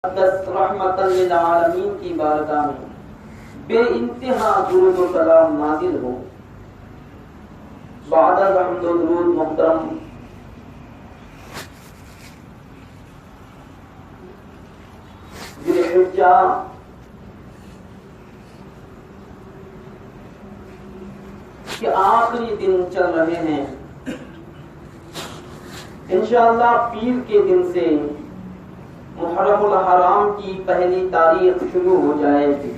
رحمت للعالمین کی بارگاہ میں بے انتہا درود و سلام نازل ہو۔ بعد الحمد و درود محترم ذی الحجہ کے آخری دن چل رہے ہیں۔ انشاءاللہ پیر کے دن سے محرم الحرام کی پہلی تاریخ شروع ہو جائے گی۔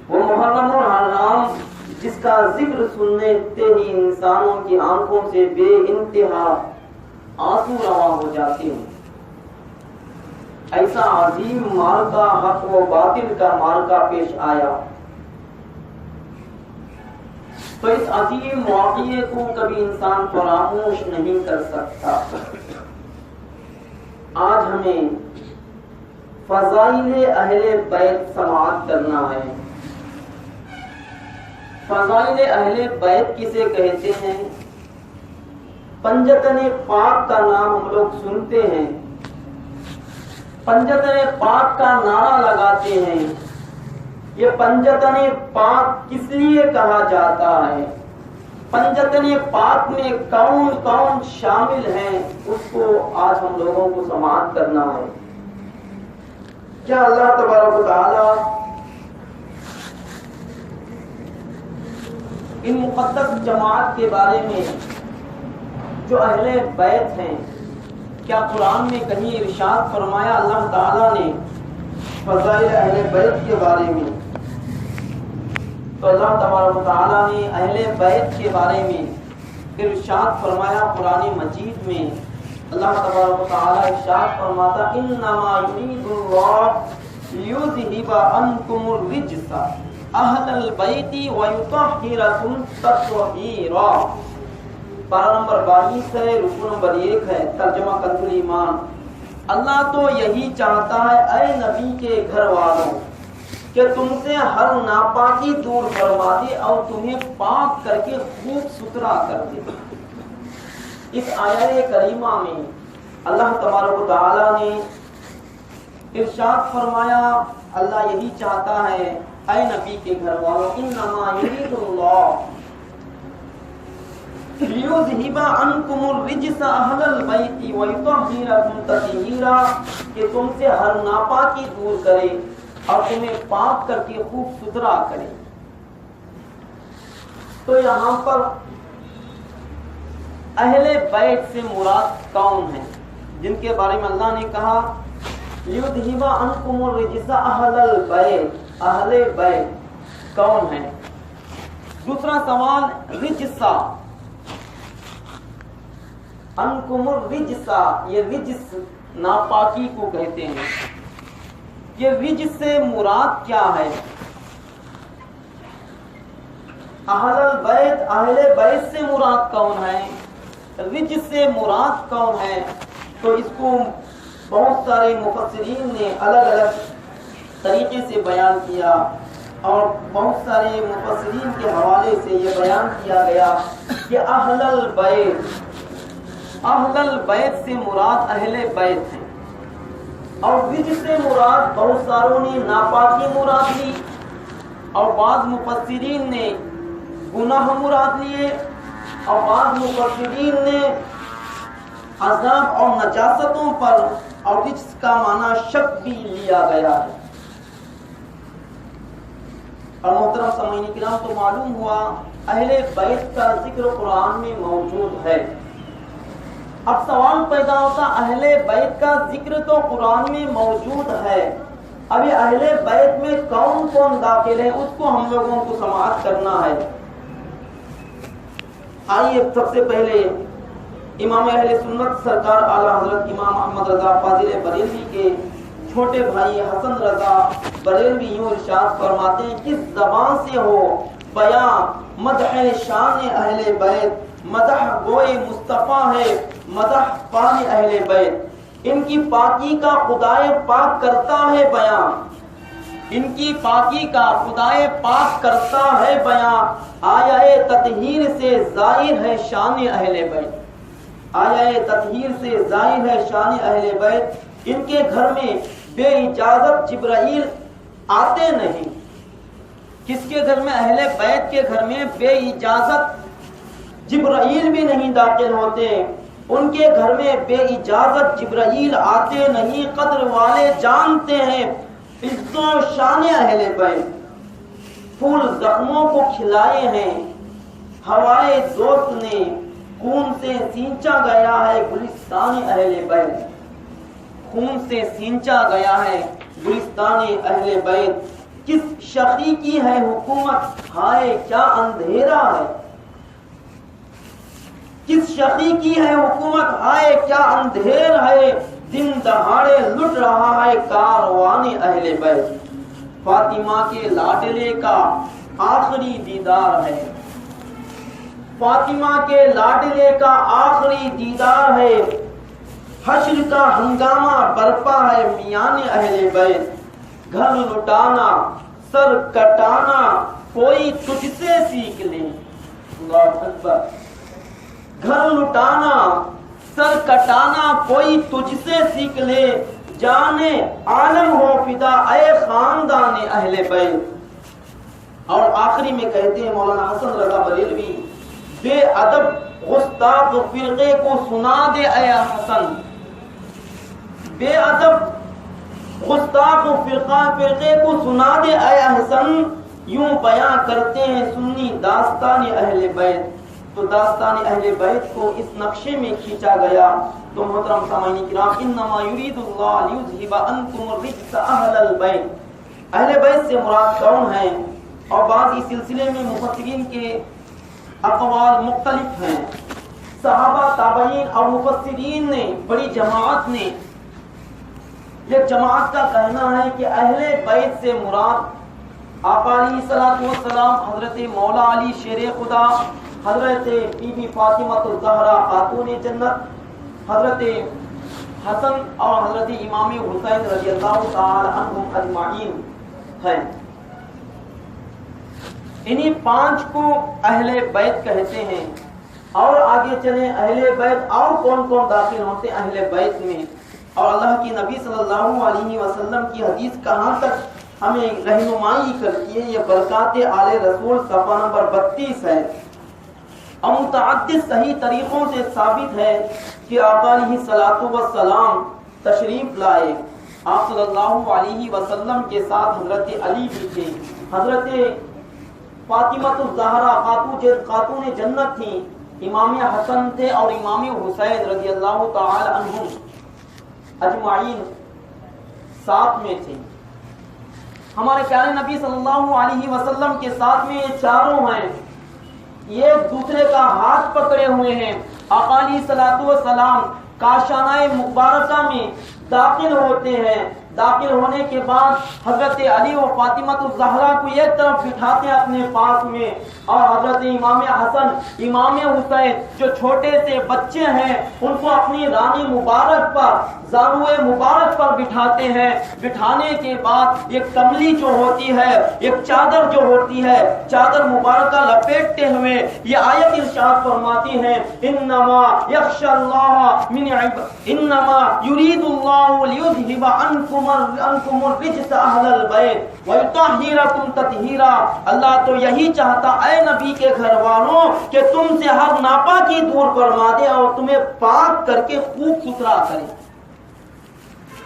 وہ محرم الحرام جس کا ذکر سننے ہی انسانوں کی آنکھوں سے بے انتہا آنسو رواں ہو جاتے ہیں۔ ایسا عظیم معرکہ حق و باطل کا معرکہ پیش آیا، تو اس عظیم واقعے کو کبھی انسان فراموش نہیں کر سکتا۔ آج ہمیں فضائل اہل بیت سماعت کرنا ہے۔ فضائل اہل بیت کسے کہتے ہیں؟ پنجتن پاک کا نام ہم لوگ سنتے ہیں، پنجتن پاک کا نعرہ لگاتے ہیں۔ یہ پنجتن پاک کس لیے کہا جاتا ہے؟ پنجتن پاک میں کون کون شامل ہیں، اس کو آج ہم لوگوں کو سماعت کرنا ہے۔ کیا اللہ تبارک و تعالی ان مقدس جماعت کے بارے میں جو اہل بیت ہیں، کیا قرآن میں کہیں ارشاد فرمایا اللہ تعالی نے فضائل اہل بیت کے بارے میں؟ تو اللہ تبارک و تعالیٰ نے اہل بیت کے بارے میں ارشاد فرمایا قرآن مجید میں۔ اللہ تبارک و تعالیٰ ارشاد فرماتا انما یرید اللہ لیذھب عنکم الرجس اہل البیت ویطہرکم تطہیرا۔ پارہ نمبر 22 ہے، رکوع نمبر 1 ہے، ترجمہ کنز ایمان۔ اللہ تو یہی چاہتا ہے اے نبی کے گھر والوں کہ تم سے ہر ناپاکی دور فرما دے اور تمہیں پاک کر کے خوب ستھرا کر دے۔ اس آیت کریمہ میں اللہ تبارک و تعالیٰ نے ارشاد فرمایا اللہ یہی چاہتا ہے اے نبی کے گھر والوں انما یرید اللہ لیذھب عنکم الرجس اہل البیت ویطہرکم تطہیرا، کہ تم سے ہر ناپاکی دور کرے اور تمہیں پاک کر کے خوب ستھرا کرے۔ تو یہاں پر اہل بیت سے مراد کون ہیں جن کے بارے میں اللہ نے کہا لیذھب عنکم الرجس اہل البیت؟ اہل بیت کون ہیں؟ دوسرا سوال، رجسا، عنکم الرجسا، یہ رجس ناپاکی کو کہتے ہیں۔ یہ رجس سے مراد کیا ہے؟ اہل البیت، اہل بیت سے مراد کون ہے؟ رجس سے مراد کون ہے؟ تو اس کو بہت سارے مفسرین نے الگ الگ طریقے سے بیان کیا، اور بہت سارے مفسرین کے حوالے سے یہ بیان کیا گیا کہ اہل البیت سے مراد اہل بیت ہیں، اور رجس سے مراد بہت ساروں نے ناپاکی مراد لی، اور بعض مفسرین نے گناہ مراد لیے، اور بعض مفسرین نے عذاب اور نجاستوں پر، اور رجس کا معنی شک بھی لیا گیا ہے۔ اور محترم سامعین کرام، تو معلوم ہوا اہل بیت کا ذکر قرآن میں موجود ہے۔ اب سوال پیدا ہوتا اہل بیت کا ذکر تو قرآن میں موجود ہے، ابھی اہل بیت میں کون کون داخل ہے اس کو ہم لوگوں کو سماعت کرنا ہے۔ آئیے سب سے پہلے امام اہل سنت سرکار اعلیٰ حضرت امام احمد رضا فاضل بریلوی کے چھوٹے بھائی حسن رضا بریلوی یوں ارشاد فرماتے ہیں کس زبان سے ہو بیان مدح شان اہل بیت، مدح گوئے مصطفیٰ ہے مدح پان اہل بیت، ان کی پاکی کا خدائے پاک کرتا ہے بیان، ان کی پاکی کا خدائے پاک کرتا ہے بیان، آیا تطہیر سے ظاہر ہے شان اہل بیت، آیا تطہیر سے ظاہر ہے شان اہل بیت، ان کے گھر میں بے اجازت جبرائیل آتے نہیں. کس کے گھر میں؟ اہل بیت کے گھر میں بے اجازت جبرائیل بھی نہیں داخل ہوتے. ان کے گھر میں بے اجازت جبرائیل آتے نہیں. قدر والے جانتے ہیں عزت و شان اہل بیت. پھول زخموں کو کھلائے ہیں. ہوائے دوست نے خون سے سینچا گیا ہے گلستان اہل بیت. خون سے سینچا گیا ہے گلستان اہل بیت. کس شقی کی ہے حکومت، ہائے کیا اندھیرا ہے. کس شقی کی ہے حکومت، ہائے کیا اندھیر ہے. دن دہاڑے لٹ رہا ہے کاروان اہل بیت. فاطمہ کے لاڈلے کا آخری دیدار ہے. فاطمہ کے لاڈلے کا آخری دیدار ہے. حشر کا ہنگامہ برپا ہے میان اہل بیت. گھر لٹانا سر کٹانا کوئی تجھ سے سیکھ لے. اللہ اکبر. گھر لٹانا سر کٹانا کوئی تجھ سے سیکھ لے. جانے عالم ہو فدا اے خاندان اہل بیت. اور آخری میں کہتے ہیں مولانا حسن رضا بریلوی، بے ادب گستاخ فرقے کو سنا دے اے حسن. بے ادب گستاخ فرقے کو سنا دے اے حسن. یوں بیاں کرتے ہیں سنی داستان اہل بیت. تو داستان اہل بیت کو اس نقشے میں کھینچا گیا. تو محترم سامعین کرام، انما یرید اللہ لیذھب عنکم الرجس اہل البیت. اہل بیت سے مراد کون ہیں؟ اور بعض اس سلسلے میں مفسرین کے اقوال مختلف ہیں. صحابہ، تابعین اور مفسرین نے، بڑی جماعت نے، ایک جماعت کا کہنا ہے کہ اہل بیت سے مراد آقا علیہ الصلوۃ والسلام، حضرت مولا علی شیر خدا، حضرت بی بی فاطمہ الزہرا خاتون جنت، حضرت حسن اور حضرت امام حسین رضی اللہ تعالی عنہم اجمعین ہیں. انہی 5 کو اہل بیت کہتے ہیں. اور آگے چلیں، اہل بیت اور کون کون داخل ہوتے اہل بیت میں، اور اللہ کی نبی صلی اللہ علیہ وسلم کی حدیث کہاں تک ہمیں رہنمائی کرتی ہے. یہ برکات آل رسول صفحہ نمبر 32 ہے. اور متعدد صحیح طریقوں سے ثابت ہے کہ آقا علیہ الصلوۃ والسلام تشریف لائے. آپ صلی اللہ علیہ وسلم کے ساتھ حضرت علی بھی تھے، حضرت فاطمہ الزہرا خاتون جنت تھیں، امام حسن تھے اور امام حسین رضی اللہ تعالی عنہم اجمعین ساتھ میں تھے. ہمارے پیارے نبی صلی اللہ علیہ وسلم کے ساتھ میں یہ چاروں ہیں. یہ ایک دوسرے کا ہاتھ پکڑے ہوئے ہیں. آقا علیہ الصلوۃ والسلام کاشانہ مبارکہ میں داخل ہوتے ہیں. داخل ہونے کے بعد حضرت علی و فاطمہ الزہرا کو ایک طرف بٹھاتے ہیں اپنے پاس میں، اور حضرت امام حسن، امام حسین جو چھوٹے سے بچے ہیں ان کو اپنی رانی مبارک پر، زانوئے مبارک پر بٹھاتے ہیں. بٹھانے کے بعد ایک کملی جو ہوتی ہے، ایک چادر جو ہوتی ہے، چادر مبارکہ لپیٹتے ہوئے یہ آیت ارشاد فرماتی ہے، انما یخشی اللہ من انما یرید اللہ لیذھب عنکم الرجس اہل البیت ویطہرکم تطہیرا. اللہ تو یہی چاہتا اے نبی کے گھر والوں کہ تم سے ہر ناپاکی دور فرما دے اور تمہیں پاک کر کے خوب ستھرا کرے.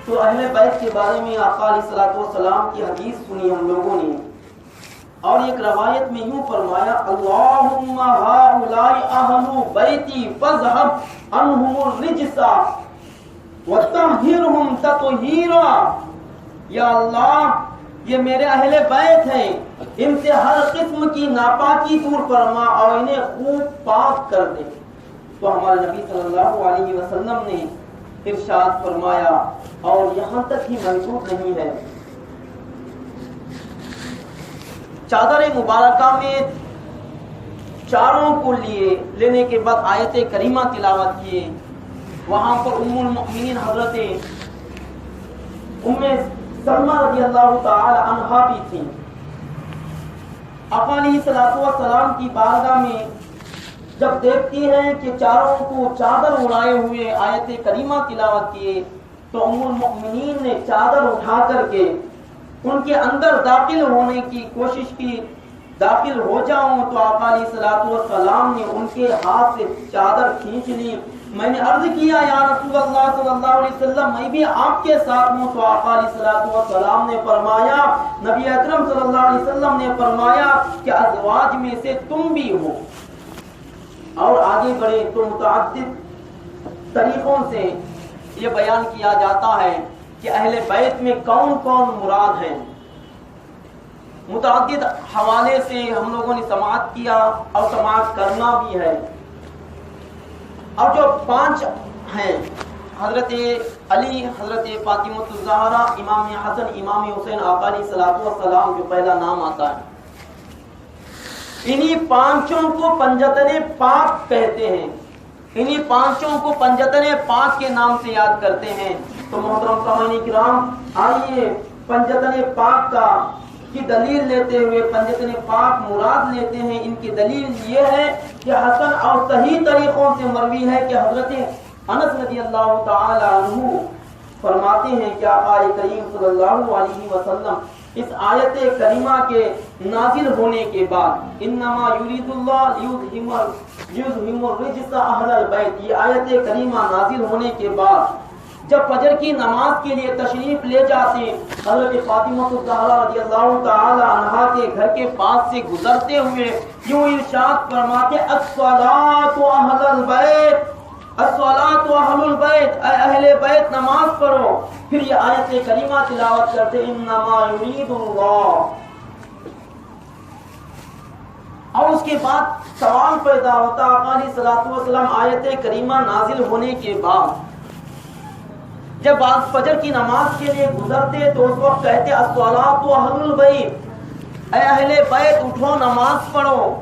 تو اہل بیت کے بارے میں آقا علیہ الصلوۃ والسلام کی حدیث سنی ہم لوگوں نے، اور ایک روایت میں یوں فرمایا، اللہم ہؤلاء اہل بیتی فاذھب عنہم الرجس وطہرہم تطہیرا. یا اللہ یہ میرے اہل بیت ہیں، ان سے ہر قسم کی ناپاکی دور فرما اور انہیں خوب پاک کر دے. تو ہمارے نبی صلی اللہ علیہ وسلم نے ارشاد فرمایا، اور یہاں تک ہی محدود نہیں ہے. چادر مبارکہ میں چاروں کو لینے کے بعد آیت کریمہ تلاوت کیے. وہاں پر ام المؤمنین حضرت ام سلمہ رضی اللہ تعالی عنہا بھی تھیں. آقا علیہ الصلوۃ والسلام کی بارگاہ میں جب دیکھتی ہیں کہ چاروں کو چادر اڑائے ہوئے آیت کریمہ تلاوت کیے، تو ام المؤمنین نے چادر اٹھا کر کے ان کے اندر داخل ہونے کی کوشش کی، داخل ہو جاؤں تو آقا علیہ الصلوۃ والسلام نے ان کے ہاتھ سے چادر کھینچ لی۔ میں نے عرض کیا یا رسول اللہ صلی اللہ علیہ وسلم میں بھی آپ کے ساتھ ہوں، تو آقا علیہ الصلوۃ والسلام نے فرمایا، نبی اکرم صلی اللہ علیہ وسلم نے فرمایا کہ ازواج میں سے تم بھی ہو۔ اور آگے بڑھے تو متعدد طریقوں سے یہ بیان کیا جاتا ہے کہ اہل بیت میں کون کون مراد ہیں۔ متعدد حوالے سے ہم لوگوں نے سماعت کیا اور سماعت کرنا بھی ہے۔ اور جو 5 ہیں، حضرت علی، حضرت فاطمہ الزہرا، امام حسن، امام حسین، آقا علیہ الصلوۃ والسلام جو پہلا نام آتا ہے، انہی 5 کو پنجتن پاک کہتے ہیں، انہی 5 کو پنجتن پاک کے نام سے یاد کرتے ہیں۔ تو محترم سامعین کرام، آئیے پنجتن پاک کی دلیل لیتے ہوئے، پنجتن پاک مراد لیتے ہیں۔ ان کی دلیل یہ ہے کہ حسن اور صحیح طریقوں سے مروی ہے کہ حضرت انس رضی اللہ تعالی عنہ فرماتے ہیں کہ آقا کریم صلی اللہ علیہ وسلم اس آیت کریمہ کے نازل ہونے کے بعد، انما یرید اللہ لیذہب الرجس اہل البیت، یہ آیت کریمہ نازل ہونے کے بعد جب فجر کی نماز کے لیے تشریف لے جاتے، حضرت فاطمہ الزہرا رضی اللہ تعالی عنہا کے گھر کے پاس سے گزرتے ہوئے یوں ارشاد فرماتے، الصلاۃ اہل البیت، الصلاۃ اہل البیت، اے اہل بیت نماز پڑھو۔ پھر یہ آیت کریمہ تلاوت کرتے، انما یرید اللہ۔ اور اس کے بعد سوال پیدا ہوتا، آقا علیہ الصلوۃ والسلام آیت کریمہ نازل ہونے کے بعد جب آپ فجر کی نماز کے لیے گزرتے تو اس وقت کہتے، الصلاۃ اہل البیت، اے اہل بیت اٹھو نماز پڑھو۔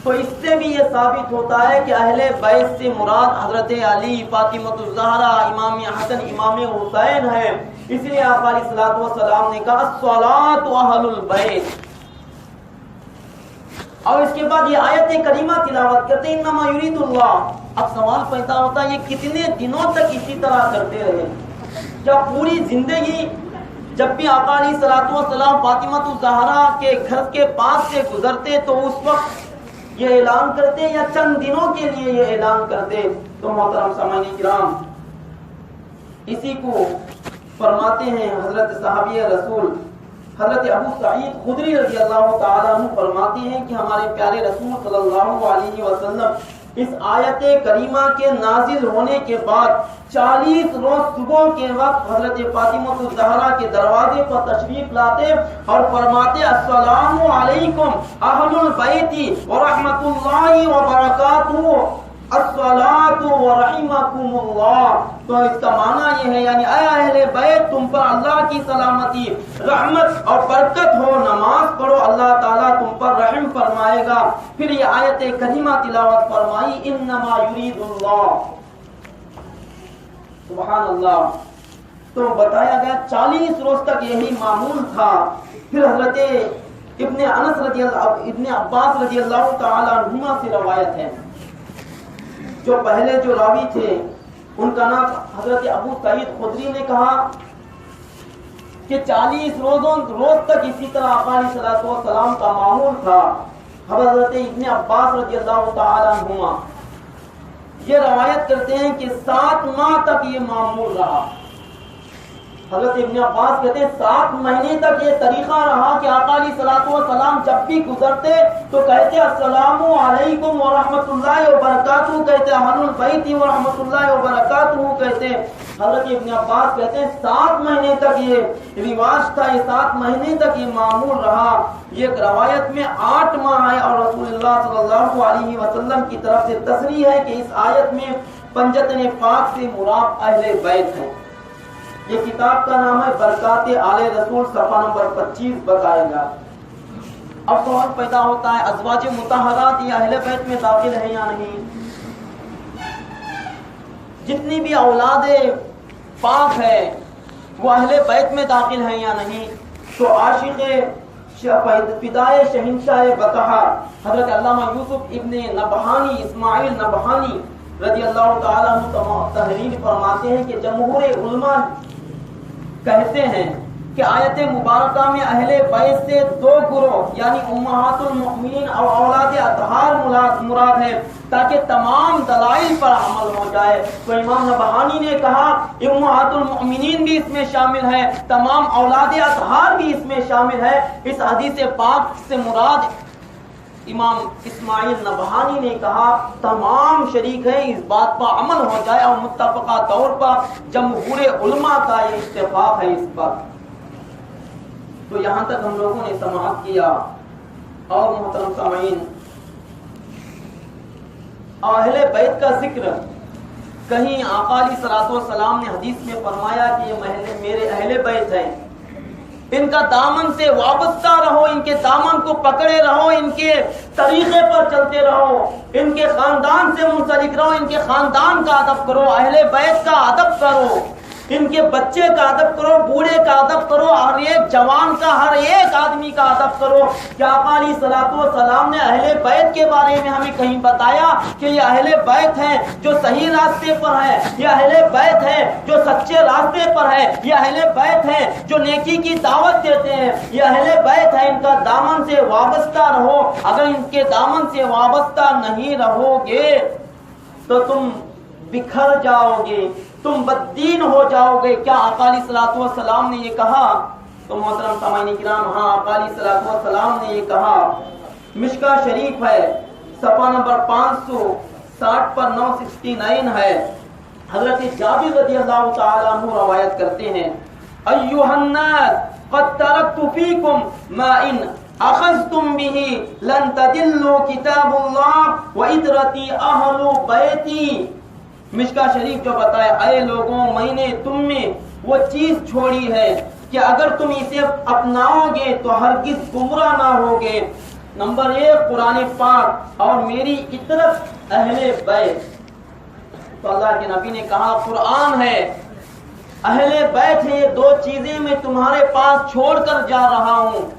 تو اس سے بھی یہ ثابت ہوتا ہے کہ اہل بیت سے مراد حضرت علی، فاطمہ الزہرا، امام حسن، امام حسین ہے۔ اس لیے آقا علیہ الصلوۃ والسلام نے کہا الصلاۃ اہل البیت۔ اور اس کے بعد یہ آیت کریمہ تلاوت کرتے، انما یرید اللہ۔ اب سوال پیدا ہوتا ہے، یہ کتنے دنوں تک اسی طرح کرتے رہے؟ کیا پوری زندگی جب بھی آقا علیہ الصلوۃ والسلام فاطمہ الزہرا کے گھر کے پاس سے گزرتے تو اس وقت یہ اعلان کرتے یا چند دنوں کے لیے یہ اعلان کرتے؟ تو محترم سامعین کرام، اسی کو فرماتے ہیں حضرت صحابی رسول حضرت ابو سعید خدری رضی اللہ تعالیٰ عنہ فرماتے ہیں کہ ہمارے پیارے رسول صلی اللہ علیہ وسلم اس آیت کریمہ کے نازل ہونے کے بعد 40 روز صبح کے وقت حضرت فاطمہ الزہرا کے دروازے پر تشریف لاتے اور فرماتے، السلام علیکم اہل البیت ورحمۃ اللہ وبرکاتہ، الصلاۃ ورحمکم اللہ۔ تو اس کا معنی یہ ہے، یعنی اے اہل بیت تم پر اللہ کی سلامتی، رحمت اور برکت ہو، نماز پڑھو، اللہ تعالیٰ تم پر رحم فرمائے گا۔ پھر یہ آیت کریمہ تلاوت فرمائی، انما یرید اللہ، سبحان اللہ۔ تو بتایا گیا 40 روز تک یہی معمول تھا۔ پھر حضرت ابن عباس رضی اللہ تعالی عنہما سے روایت ہے، جو پہلے جو راوی تھے ان کا نام حضرت ابو سعید خدری نے کہا کہ 40 روز تک اسی طرح آقا علیہ الصلوۃ والسلام کا معمول تھا۔ حضرت ابن عباس رضی اللہ تعالی عنہما یہ روایت کرتے ہیں کہ 7 ماہ تک یہ معمول رہا۔ حضرت ابن عباس کہتے ہیں 7 مہینے تک یہ طریقہ رہا کہ آقا علیہ الصلوۃ والسلام جب بھی گزرتے تو کہتے السلام علیکم ورحمۃ اللہ وبرکاتہ، کہتے اہل البیت ورحمۃ اللہ وبرکاتہ کہتے۔ حضرت ابن عباس کہتے ہیں 7 مہینے تک یہ رواج تھا، یہ 7 مہینے تک یہ معمول رہا۔ یہ روایت میں 8 ماہ ہے، اور رسول اللہ صلی اللہ علیہ وسلم کی طرف سے تصریح ہے کہ اس آیت میں پنجتن پاک سے مراد اہل بیت ہے۔ یہ کتاب کا نام ہے برکات آل رسول، صفحہ نمبر 25 بتائے گا۔ اب سوال پیدا ہوتا ہے، ازواج مطہرات یہ اہل بیت میں داخل ہے یا نہیں؟ جتنی بھی اولاد پاک ہے وہ اہل بیت میں داخل ہیں یا نہیں؟ تو عاشق فدائے شہنشاہ بطحہ حضرت علامہ یوسف ابن نبہانی، اسماعیل نبہانی رضی اللہ تعالیٰ عنہ تحریر فرماتے ہیں کہ جمہور علماء کہتے ہیں کہ آیت مبارکہ میں اہل بیت سے دو گروہ یعنی امہات المؤمنین اور اولاد اطہار مراد ہے تاکہ تمام دلائل پر عمل ہو جائے. تو امام نبہانی نے کہا امہات المؤمنین بھی اس میں شامل ہے, تمام اولاد اطہار بھی اس میں شامل ہے. اس حدیث پاک سے مراد امام اسماعیل نبہانی نے کہا تمام شریک ہیں, اس بات پر عمل ہو جائے, اور متفقہ طور پر جمہور علماء کا یہ اتفاق ہے اس پر. تو یہاں تک ہم لوگوں نے سماعت کیا. اور محترم سامعین, اہل بیت کا ذکر کہیں آقا علیہ الصلوۃ والسلام نے حدیث میں فرمایا کہ یہ میرے اہل بیت ہیں, ان کا دامن سے وابستہ رہو, ان کے دامن کو پکڑے رہو, ان کے طریقے پر چلتے رہو, ان کے خاندان سے منسلک رہو, ان کے خاندان کا ادب کرو, اہل بیت کا ادب کرو, ان کے بچے کا ادب کرو, بوڑھے کا ادب کرو, ہر ایک جوان کا, ہر ایک آدمی کا ادب کرو. کیا آقا علیہ الصلوۃ والسلام نے اہل بیت کے بارے میں ہمیں کہیں بتایا کہ یہ اہل بیت ہیں جو صحیح راستے پر ہیں, یہ اہل بیت ہیں جو سچے راستے پر ہیں, یہ اہل بیت ہیں جو نیکی کی دعوت دیتے ہیں, یہ اہل بیت ہیں ان کا دامن سے وابستہ رہو. اگر ان کے دامن سے وابستہ نہیں رہو گے تو تم بکھر جاؤ گے, تم بددین ہو جاؤ گے. کیا آقا علیہ الصلوۃ والسلام نے یہ کہا؟ تو محترم سامعین کرام, ہاں آقا علیہ الصلوۃ والسلام نے یہ کہا. مشکا شریف ہے, صفحہ نمبر 560 پر 969 ہے. حضرت جابر رضی اللہ تعالی عنہ روایت کرتے ہیں, ایھا الناس قد ترکت فیکم ما ان اخذتم به لن تضلوا کتاب اللہ وعطرتی اہل بیتی. مشکا شریف جو بتائے, اے لوگوں میں نے تم میں وہ چیز چھوڑی ہے کہ اگر تم اسے اپناؤ گے تو ہرگز گمراہ نہ ہوگے. نمبر 1 قرآن پاک اور میری اطرت اہل بیت. تو اللہ کے نبی نے کہا قرآن ہے, اہل بیت ہے, یہ دو چیزیں میں تمہارے پاس چھوڑ کر جا رہا ہوں.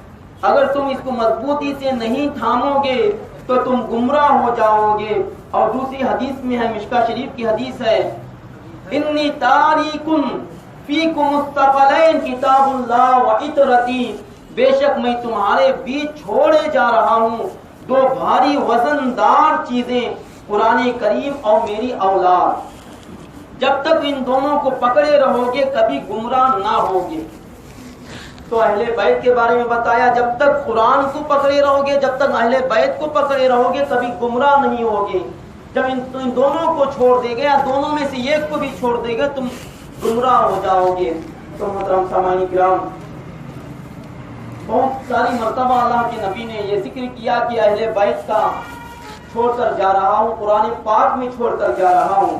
اگر تم اس کو مضبوطی سے نہیں تھامو گے تو تم گمراہ ہو جاؤ گے. اور دوسری حدیث میں ہے, مشکا شریف کی حدیث ہے, انی تاریکن فیکم الثقلین کتاب اللہ وعطرتی, بے شک میں تمہارے بیچ چھوڑے جا رہا ہوں دو بھاری وزندار چیزیں, قرآن کریم اور میری اولاد. جب تک ان دونوں کو پکڑے رہو گے کبھی گمراہ نہ ہوگے. تو اہل بیت کے بارے میں بتایا, جب تک قرآن کو پکڑے رہو گے, جب تک اہل بیت کو پکڑے رہو گے کبھی گمراہ نہیں ہوگے. جب ان دونوں کو چھوڑ دے گے یا دونوں میں سے ایک کو بھی چھوڑ دے گے تم گمراہ ہو جاؤ گے. تو محترم سامعین کرام, بہت ساری مرتبہ اللہ کے نبی نے یہ ذکر کیا کہ اہل بیت کا چھوڑ کر جا رہا ہوں, قرآن پاک میں چھوڑ کر جا رہا ہوں.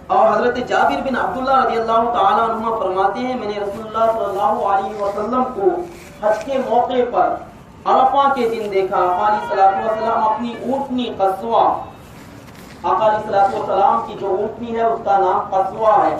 اور حضرت جابر بن عبداللہ رضی اللہ تعالیٰ عنہ فرماتے ہیں, میں نے رسول اللہ صلی اللہ علیہ وسلم کو حج کے موقع پر عرفہ کے دن دیکھا. آقا علیہ الصلوۃ والسلام اپنی اونٹنی قصوہ, آقا علیہ الصلوۃ والسلام کی جو اونٹنی ہے اس کا نام قصوہ ہے,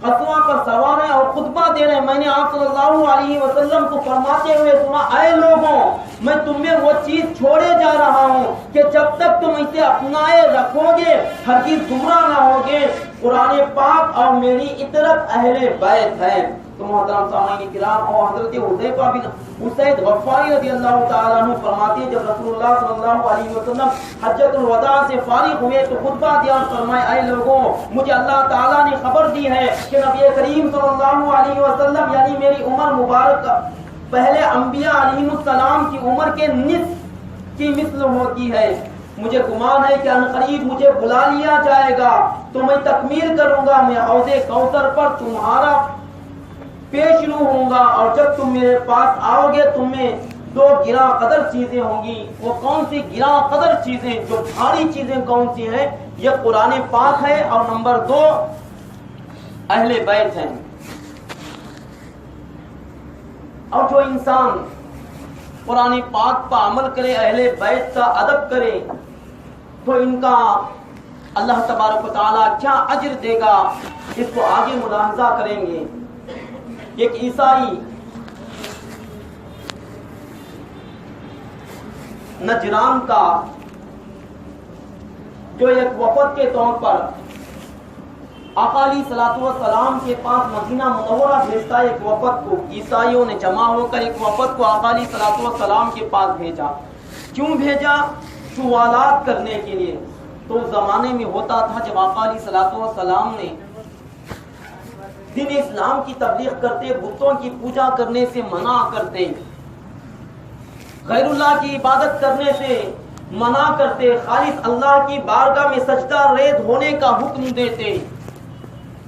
قصوہ پر سوار ہے اور خطبہ دے رہے ہیں. میں نے آپ صلی اللہ علیہ وسلم کو فرماتے ہوئے سنا, اے لوگوں میں تم میں وہ چیز چھوڑے جا رہا ہوں کہ جب تک تم اسے اپنائے رکھو گے ہرگز گمراہ نہ ہوگے. قرآن پاک اور میری اطرت اہل بیت ہے. تو محترم سامعین کرام, اور حضرت حذیفہ بن اسید غفاری رضی اللہ تعالیٰ عنہ فرماتے ہیں, جب رسول اللہ صلی اللہ علیہ وسلم حجۃ الوداع سے فارغ ہوئے تو خطبہ دیا اور فرمایا, اے لوگوں مجھے اللہ تعالیٰ نے خبر دی ہے کہ نبی کریم صلی اللہ علیہ وسلم یعنی میری عمر مبارک پہلے انبیاء علیہ السلام کی عمر کے نصف کی مثل ہوتی ہے. مجھے گمان ہے کہ عنقریب مجھے بلا لیا جائے گا تو میں تکمیل کروں گا, میں حوض کوثر پر تمہارا پیش رو ہوں گا, اور جب تم میرے پاس آؤ گے تم میں دو گراں قدر چیزیں ہوں گی. وہ کون سی گراں قدر چیزیں, جو بھاری چیزیں کون سی ہیں؟ یہ قرآن پاک ہے اور نمبر 2 اہل بیت ہیں. اور جو انسان قرآن پاک پر عمل کرے, اہل بیت کا ادب کرے, تو ان کا اللہ تبارک و تعالیٰ کیا اجر دے گا اس کو آگے ملاحظہ کریں گے. ایک عیسائی نجران کا جو ایک وفد کے طور پر آقا علیہ الصلوۃ والسلام کے پاس مدینہ منورہ بھیجتا ہے ایک وفد کو. عیسائیوں نے جمع ہو کر ایک وفد کو آقا علیہ الصلوۃ والسلام کے پاس بھیجا. کیوں بھیجا؟ سوالات کرنے کے لیے. تو زمانے میں ہوتا تھا جب آقا علیہ الصلوۃ والسلام نے دین اسلام کی تبلیغ کرتے، بتوں کی پوجا کرنے سے منع کرتے، غیر اللہ کی عبادت کرنے سے منع کرتے، خالص اللہ کی بارگاہ میں سجدہ ریز ہونے کا حکم دیتے،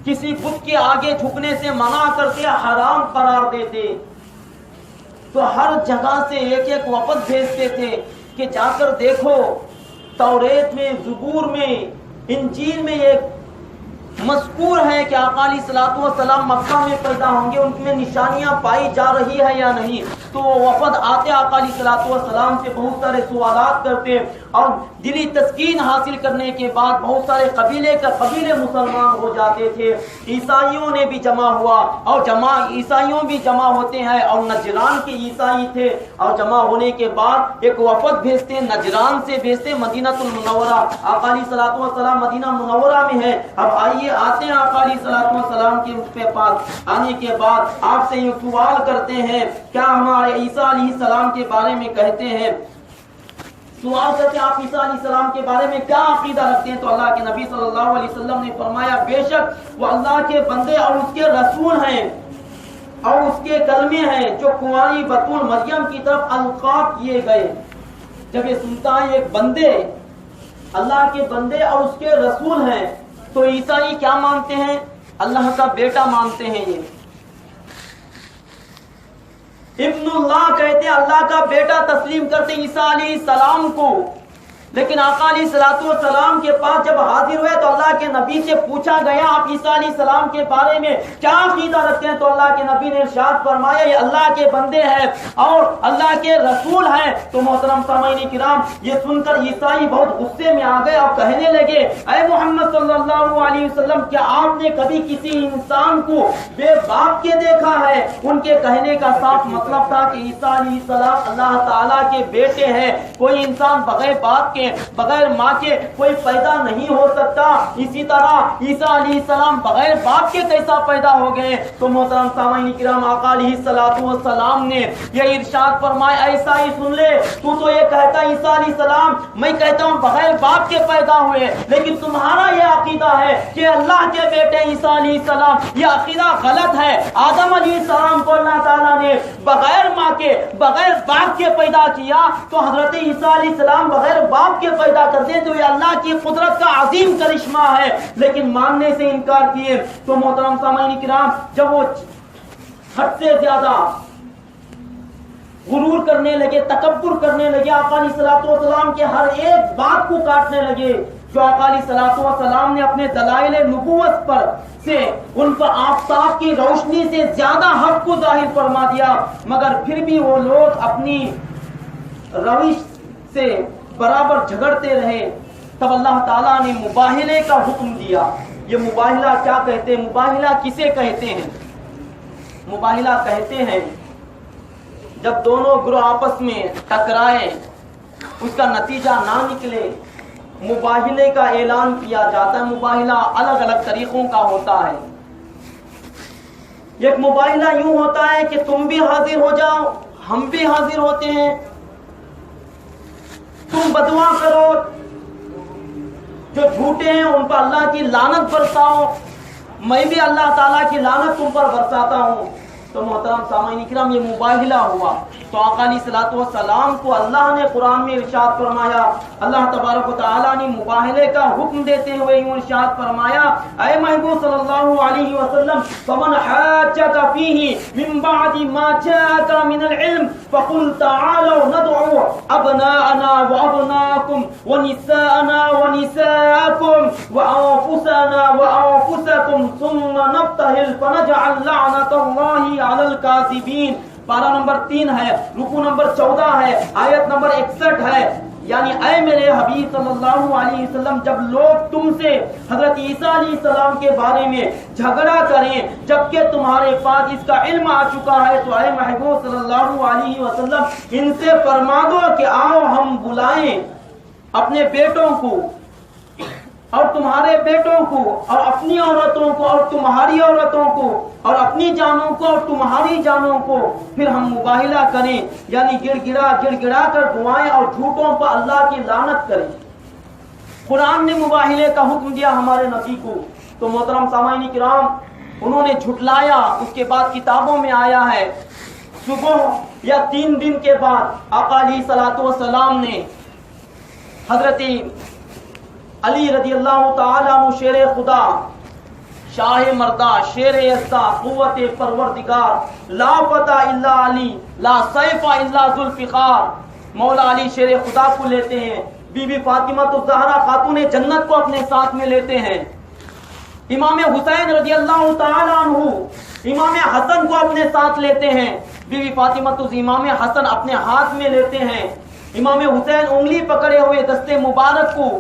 کسی بت کے آگے جھکنے سے منع کرتے، حرام قرار دیتے. تو ہر جگہ سے ایک ایک وفد بھیجتے تھے کہ جا کر دیکھو توریت میں، زبور میں، انجیل میں ایک مذکور ہے کہ آقا علیہ الصلوۃ والسلام مکہ میں پیدا ہوں گے، ان میں نشانیاں پائی جا رہی ہے یا نہیں. تو وہ وفد آتے آقا علیہ الصلوۃ والسلام سے بہت سارے سوالات کرتے اور دلی تسکین حاصل کرنے کے بعد بہت سارے قبیلے مسلمان ہو جاتے تھے. عیسائیوں نے بھی جمع ہوا اور عیسائیوں بھی جمع ہوتے ہیں اور نجران کے عیسائی تھے اور جمع ہونے کے بعد ایک وفد بھیجتے، نجران سے بھیجتے مدینہ المنورہ. آقا علیہ الصلوۃ والسلام مدینہ منورہ میں ہے. اب آئیے آتے ہیں آقا علیہ الصلوۃ والسلام کے اس کے پاس. آنے کے بعد آپ سے یہ سوال کرتے ہیں کیا ہمارے عیسیٰ علیہ السلام کے بارے میں کہتے ہیں. سوال کرتے ہیں آپ عیسیٰ علیہ السلام کے بارے میں کیا عقیدہ رکھتے ہیں. تو اللہ کے نبی صلی اللہ علیہ وسلم نے فرمایا بے شک وہ اللہ کے بندے اور اس کے رسول ہیں اور اس کے کلمے ہیں جو کنواری بطول مریم کی طرف القا کیے گئے. جب یہ سنتا ہے ایک بندے، اللہ کے بندے اور اس کے رسول ہیں، تو عیسائی کیا مانتے ہیں؟ اللہ کا بیٹا مانتے ہیں. یہ ابن اللہ کہتے ہیں، اللہ کا بیٹا تسلیم کرتے عیسیٰ علیہ السلام کو. لیکن آقا علیہ الصلوۃ والسلام کے پاس جب حاضر ہوئے تو اللہ کے نبی سے پوچھا گیا آپ عیسیٰ علیہ السلام کے بارے میں کیا عقیدہ رکھتے ہیں. تو اللہ کے نبی نے ارشاد فرمایا یہ اللہ کے بندے ہیں اور اللہ کے رسول ہیں. تو محترم سامعین کرام، یہ سن کر عیسائی بہت غصے میں آ گئے اور کہنے لگے اے محمد صلی اللہ علیہ وسلم کیا آپ نے کبھی کسی انسان کو بے باپ کے دیکھا ہے؟ ان کے کہنے کا صاف مطلب تھا کہ عیسیٰ علیہ السلام اللہ تعالیٰ کے بیٹے ہیں. کوئی انسان بغیر باپ بغیر ماں کے کوئی پیدا نہیں ہو سکتا. اسی طرح عیسیٰ علیہ السلام بغیر باپ کے کیسا پیدا ہو گئے؟ تو محترم سامعین کرام، آقا علیہ الصلوۃ والسلام نے یہ ارشاد فرمایا ایسا ہی سن لے، تو یہ کہتا عیسیٰ علیہ السلام میں کہتا ہوں بغیر باپ کے پیدا ہوئے، لیکن تمہارا یہ عقیدہ ہے کہ اللہ کے بیٹے عیسیٰ علیہ السلام، یہ عقیدہ غلط ہے. آدم علیہ السلام کو اللہ تعالیٰ نے بغیر ماں کے بغیر باپ کے پیدا کیا، تو حضرت عیسیٰ علیہ السلام بغیر باپ کے پیدا کرتے ہیں. تو یہ اللہ کی قدرت کا عظیم کرشمہ ہے، لیکن ماننے سے انکار کیے. تو محترم سامعین کرام، جب وہ حد سے زیادہ غرور کرنے لگے، تکبر کرنے لگے، آقا علیہ الصلوۃ والسلام کے ہر ایک بات کو کاٹنے لگے، جو آقا علیہ الصلوۃ والسلام نے اپنے دلائل نبوت پر سے ان پر آفتاب کی روشنی سے زیادہ حق کو ظاہر فرما دیا، مگر پھر بھی وہ لوگ اپنی روش سے برابر جھگڑتے رہے. تب اللہ تعالیٰ نے مباہلے کا حکم دیا. یہ مباہلہ کیا کہتے ہیں؟ مباہلہ کسے کہتے ہیں؟ مباہلہ کہتے ہیں جب دونوں گروہ آپس میں ٹکرائے، اس کا نتیجہ نہ نکلے، مباہلے کا اعلان کیا جاتا ہے. مباہلہ الگ الگ طریقوں کا ہوتا ہے. ایک مباہلہ یوں ہوتا ہے کہ تم بھی حاضر ہو جاؤ، ہم بھی حاضر ہوتے ہیں، تم بدعا کرو، جو جھوٹے ہیں ان پر اللہ کی لعنت برساؤ، میں بھی اللہ تعالیٰ کی لعنت تم پر برساتا ہوں. تو محترم سامعین کرام، یہ مباہلہ ہوا. تو آقا علیہ الصلوۃ والسلام کو اللہ نے قرآن میں ارشاد فرمایا، اللہ تبارک و تعالیٰ نے مباہلے کا حکم دیتے ہوئے یوں ارشاد فرمایا اے محبوب صلی اللہ علیہ وسلم فمن حاجک فیہ من بعد ما جاءک من العلم فقل تعالوا ندعو ابناءنا وابناءکم ونساءنا ونساءکم وانفسنا وانفسکم ثم نبتہل فنجعل لعنت اللہ علی الکاذبین. پارہ نمبر 3 ہے، رکوع نمبر 14 ہے، آیت نمبر 61 ہے. یعنی اے میرے حبیب صلی اللہ علیہ وسلم، جب لوگ تم سے حضرت عیسیٰ علیہ السلام کے بارے میں جھگڑا کریں جبکہ تمہارے پاس اس کا علم آ چکا ہے، تو اے محبوب صلی اللہ علیہ وسلم ان سے فرما دو کہ آؤ ہم بلائیں اپنے بیٹوں کو اور تمہارے بیٹوں کو اور اپنی عورتوں کو اور تمہاری عورتوں کو اور اپنی جانوں کو اور تمہاری جانوں کو پھر ہم مباہلہ کریں، یعنی گڑ گڑا کر دعائیں اور جھوٹوں پر اللہ کی لعنت کریں۔ قرآن نے مباہلے کا حکم دیا ہمارے نبی کو، تو محترم سامعین کرام انہوں نے جھٹلایا۔ اس کے بعد کتابوں میں آیا ہے صبح یا 3 دن کے بعد آقا علیہ الصلوۃ والسلام نے حضرت علی رضی اللہ تعالیٰ عنہ شیر خدا، شاہ مردہ، شیر یزدہ، قوت پروردگار، لا فتح الا علی، لا سیف الا ذوالفقار، مولا علی شیر خدا کو لیتے ہیں، بی بی فاطمہ الزہرا خاتون جنت کو اپنے ساتھ میں لیتے ہیں، امام حسین رضی اللہ تعالیٰ عنہ، امام حسن کو اپنے ساتھ لیتے ہیں، بی بی فاطمہ امام حسن اپنے ہاتھ میں لیتے ہیں، امام حسین انگلی پکڑے ہوئے دستے مبارک کو